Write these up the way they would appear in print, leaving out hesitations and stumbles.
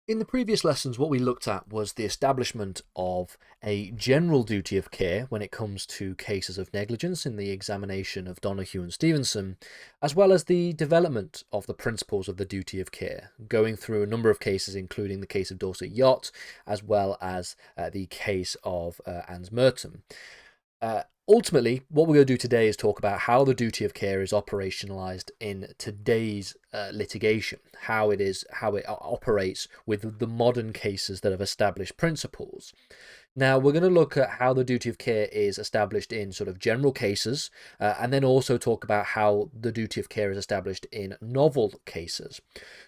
In the previous lessons, what we looked at was the establishment of a general duty of care when it comes to cases of negligence in the examination of Donoghue and Stevenson, as well as the development of the principles of the duty of care, going through a number of cases, including the case of Dorset Yacht, as well as the case of Ans Merton. Ultimately, what we're going to do today is talk about how the duty of care is operationalized in today's litigation, how it operates with the modern cases that have established principles. Now, we're going to look at how the duty of care is established in sort of general cases, and then also talk about how the duty of care is established in novel cases.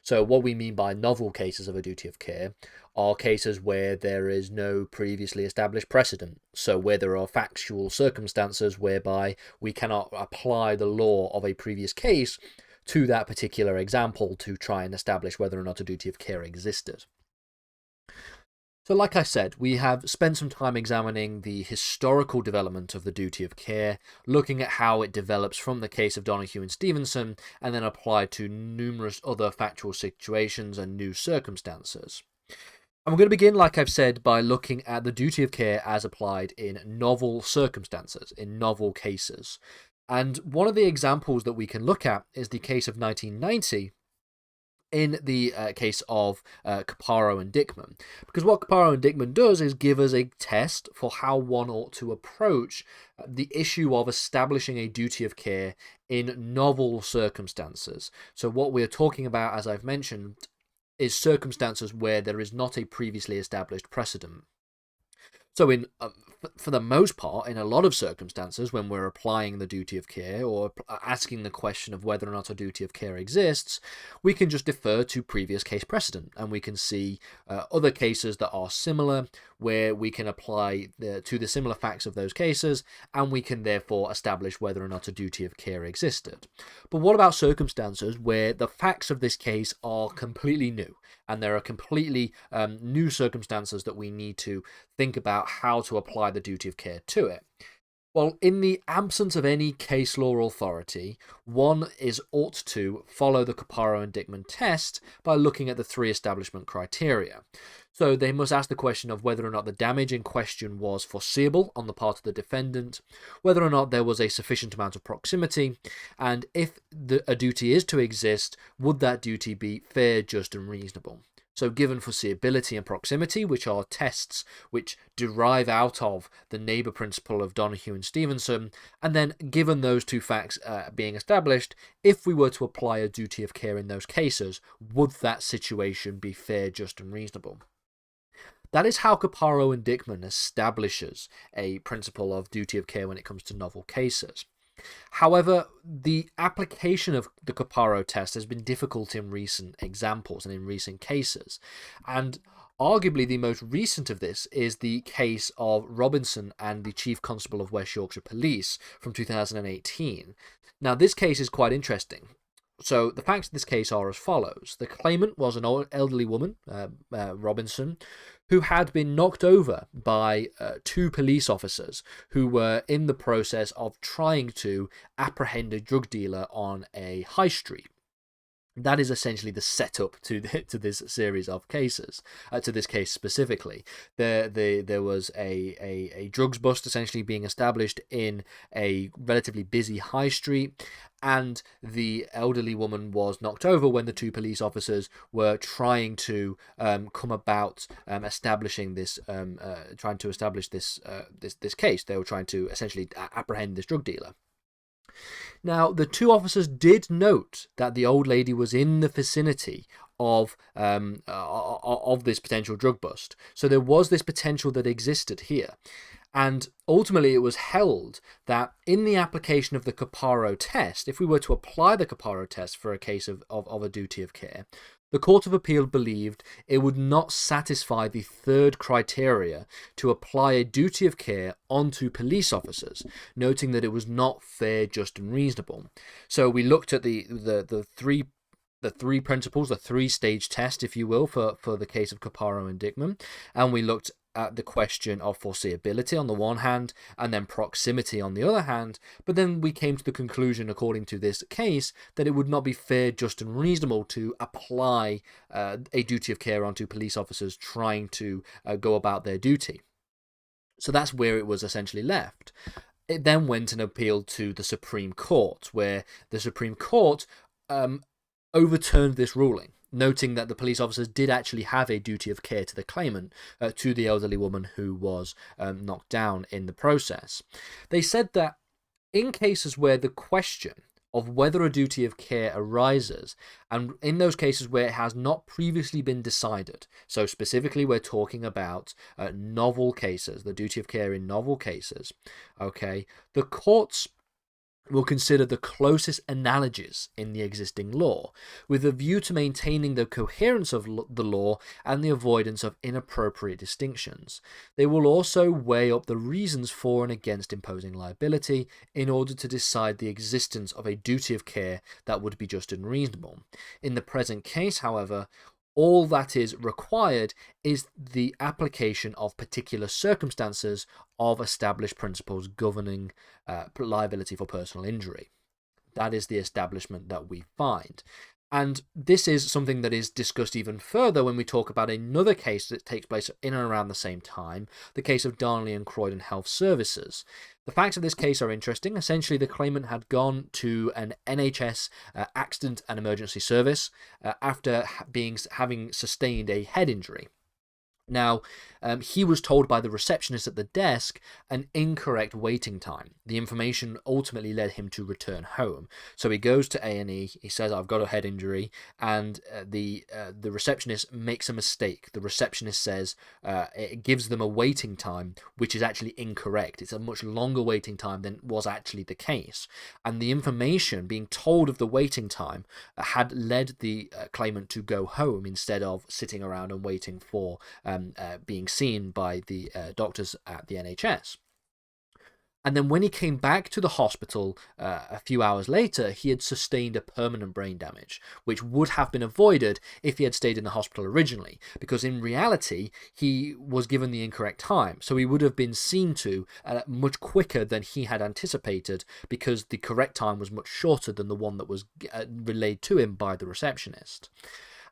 So what we mean by novel cases of a duty of care are cases where there is no previously established precedent. So where there are factual circumstances whereby we cannot apply the law of a previous case to that particular example to try and establish whether or not a duty of care existed. So like I said, we have spent some time examining the historical development of the duty of care, looking at how it develops from the case of Donoghue and Stevenson, and then applied to numerous other factual situations and new circumstances. And we're going to begin, like I've said, by looking at the duty of care as applied in novel circumstances, in novel cases. And one of the examples that we can look at is the case of 1990, in the case of Caparo and Dickman. Because what Caparo and Dickman does is give us a test for how one ought to approach the issue of establishing a duty of care in novel circumstances. So what we're talking about, as I've mentioned, is circumstances where there is not a previously established precedent. So for the most part, in a lot of circumstances, when we're applying the duty of care or asking the question of whether or not a duty of care exists, we can just defer to previous case precedent, and we can see other cases that are similar, where we can apply to the similar facts of those cases, and we can therefore establish whether or not a duty of care existed. But what about circumstances where the facts of this case are completely new, and there are completely new circumstances that we need to think about how to apply the duty of care to it? Well, in the absence of any case law authority, one ought to follow the Caparo and Dickman test by looking at the three establishment criteria. So they must ask the question of whether or not the damage in question was foreseeable on the part of the defendant, whether or not there was a sufficient amount of proximity, and if a duty is to exist, would that duty be fair, just, and reasonable? So given foreseeability and proximity, which are tests which derive out of the neighbour principle of Donoghue and Stevenson, and then given those two facts being established, if we were to apply a duty of care in those cases, would that situation be fair, just, and reasonable? That is how Caparo and Dickman establishes a principle of duty of care when it comes to novel cases. However, the application of the Caparo test has been difficult in recent examples and in recent cases, and arguably the most recent of this is the case of Robinson and the Chief Constable of West Yorkshire Police from 2018. Now, this case is quite interesting. So the facts of this case are as follows. The claimant was an elderly woman, Robinson, who had been knocked over by two police officers who were in the process of trying to apprehend a drug dealer on a high street. That is essentially the setup to this series of cases, to this case specifically. There was a drugs bust essentially being established in a relatively busy high street, and the elderly woman was knocked over when the two police officers were trying to come about establishing this, trying to establish this case. They were trying to essentially apprehend this drug dealer. Now, the two officers did note that the old lady was in the vicinity of this potential drug bust. So there was this potential that existed here. And ultimately, it was held that in the application of the Caparo test, if we were to apply the Caparo test for a case of a duty of care, the Court of Appeal believed it would not satisfy the third criteria to apply a duty of care onto police officers, noting that it was not fair, just, and reasonable. So we looked at the three principles, the three-stage test, if you will, for the case of Caparo and Dickman, and we looked at the question of foreseeability on the one hand, and then proximity on the other hand, but then we came to the conclusion, according to this case, that it would not be fair, just, and reasonable to apply a duty of care onto police officers trying to go about their duty. So that's where it was essentially left. It then went and appealed to the Supreme Court, where the Supreme Court overturned this ruling, noting that the police officers did actually have a duty of care to the claimant, to the elderly woman who was knocked down in the process. They said that in cases where the question of whether a duty of care arises, and in those cases where it has not previously been decided, so specifically we're talking about novel cases, the duty of care in novel cases, okay, the courts will consider the closest analogies in the existing law, with a view to maintaining the coherence of the law and the avoidance of inappropriate distinctions. They will also weigh up the reasons for and against imposing liability in order to decide the existence of a duty of care that would be just and reasonable. In the present case, however, all that is required is the application of particular circumstances of established principles governing liability for personal injury. That is the establishment that we find. And this is something that is discussed even further when we talk about another case that takes place in and around the same time, the case of Darnley and Croydon Health Services. The facts of this case are interesting. Essentially, the claimant had gone to an NHS accident and emergency service after having sustained a head injury. Now, he was told by the receptionist at the desk an incorrect waiting time. The information ultimately led him to return home. So he goes to A&E, he says, I've got a head injury, and the receptionist makes a mistake. The receptionist says it gives them a waiting time, which is actually incorrect. It's a much longer waiting time than was actually the case. And the information being told of the waiting time had led the claimant to go home instead of sitting around and waiting for being seen by the doctors at the NHS. And then when he came back to the hospital a few hours later, he had sustained a permanent brain damage, which would have been avoided if he had stayed in the hospital originally, because in reality, he was given the incorrect time. So he would have been seen to much quicker than he had anticipated, because the correct time was much shorter than the one that was relayed to him by the receptionist.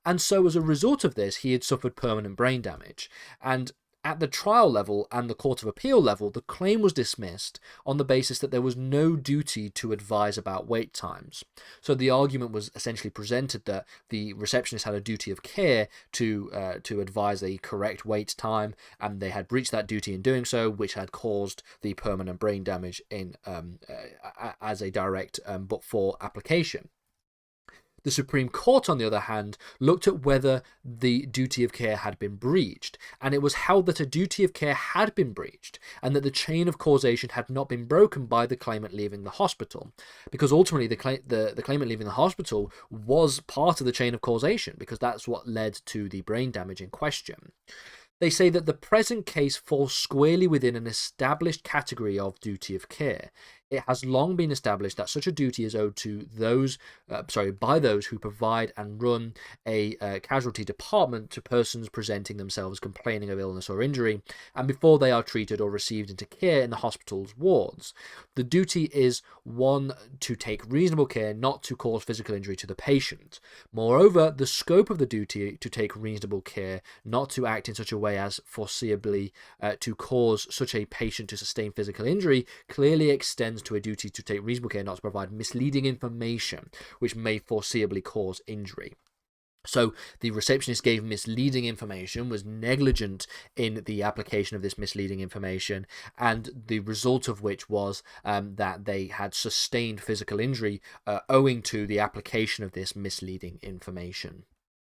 And so as a result of this, he had suffered permanent brain damage. And at the trial level and the Court of Appeal level, the claim was dismissed on the basis that there was no duty to advise about wait times. So the argument was essentially presented that the receptionist had a duty of care to advise a correct wait time, and they had breached that duty in doing so, which had caused the permanent brain damage as a direct but-for application. The Supreme Court, on the other hand, looked at whether the duty of care had been breached, and it was held that a duty of care had been breached, and that the chain of causation had not been broken by the claimant leaving the hospital, because ultimately the claimant leaving the hospital was part of the chain of causation, because that's what led to the brain damage in question. They say that the present case falls squarely within an established category of duty of care. It has long been established that such a duty is owed to by those who provide and run a casualty department to persons presenting themselves complaining of illness or injury, and before they are treated or received into care in the hospital's wards. The duty is one to take reasonable care not to cause physical injury to the patient. Moreover, the scope of the duty to take reasonable care not to act in such a way as foreseeably to cause such a patient to sustain physical injury clearly extends to a duty to take reasonable care not to provide misleading information which may foreseeably cause injury. So the receptionist gave misleading information, was negligent in the application of this misleading information, and the result of which was that they had sustained physical injury owing to the application of this misleading information.